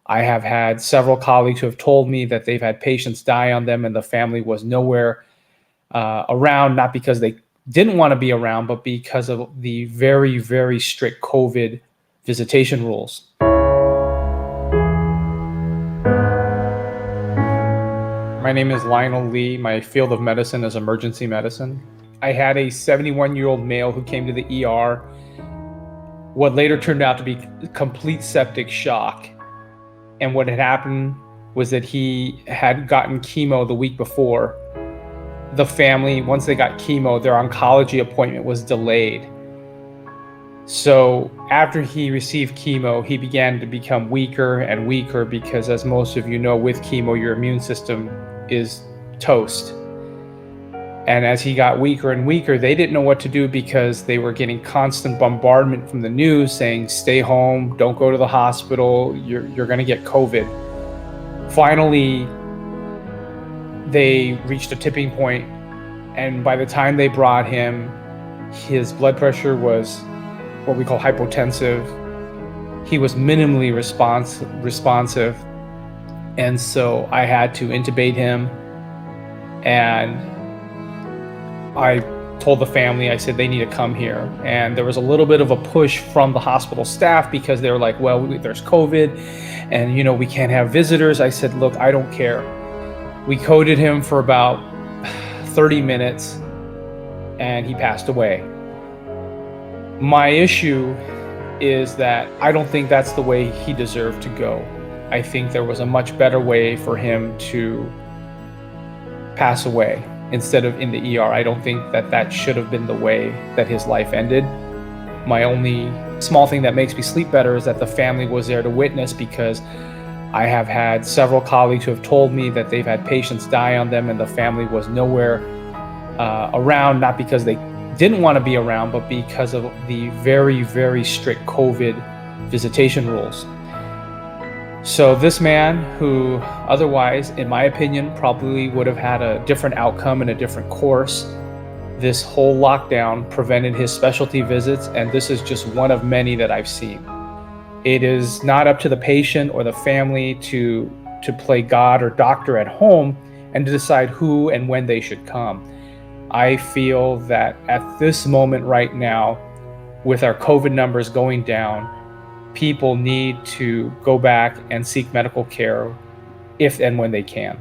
I have had several colleagues who have told me that they've had patients die on them and the family was nowhere around, not because they didn't want to be around, but because of the very, very strict COVID visitation rules. My name is Lionel Lee. My field of medicine is emergency medicine. I had a 71-year-old male who came to the ER, what later turned out to be complete septic shock. And what had happened was that he had gotten chemo the week before. The family, once they got chemo, their oncology appointment was delayed. So after he received chemo, he began to become weaker and weaker because, as most of you know, with chemo, your immune system is toast. And as he got weaker and weaker, they didn't know what to do because they were getting constant bombardment from the news saying, stay home, don't go to the hospital, you're going to get COVID. Finally, they reached a tipping point, and by the time they brought him, his blood pressure was what we call hypotensive. He was minimally responsive, and so I had to intubate him. And I told the family, I said they need to come here. And there was a little bit of a push from the hospital staff because they were like, well, there's COVID and we can't have visitors. I said, look, I don't care. We coded him for about 30 minutes and he passed away. My issue is that I don't think that's the way he deserved to go. I think there was a much better way for him to pass away instead of in the ER. I don't think that should have been the way that his life ended. My only small thing that makes me sleep better is that the family was there to witness, because I have had several colleagues who have told me that they've had patients die on them and the family was nowhere around, not because they didn't want to be around, but because of the very, very strict COVID visitation rules. So this man, who otherwise, in my opinion, probably would have had a different outcome and a different course, this whole lockdown prevented his specialty visits, and this is just one of many that I've seen. It is not up to the patient or the family to play God or doctor at home and to decide who and when they should come. I feel that at this moment right now, with our COVID numbers going down, people need to go back and seek medical care if and when they can.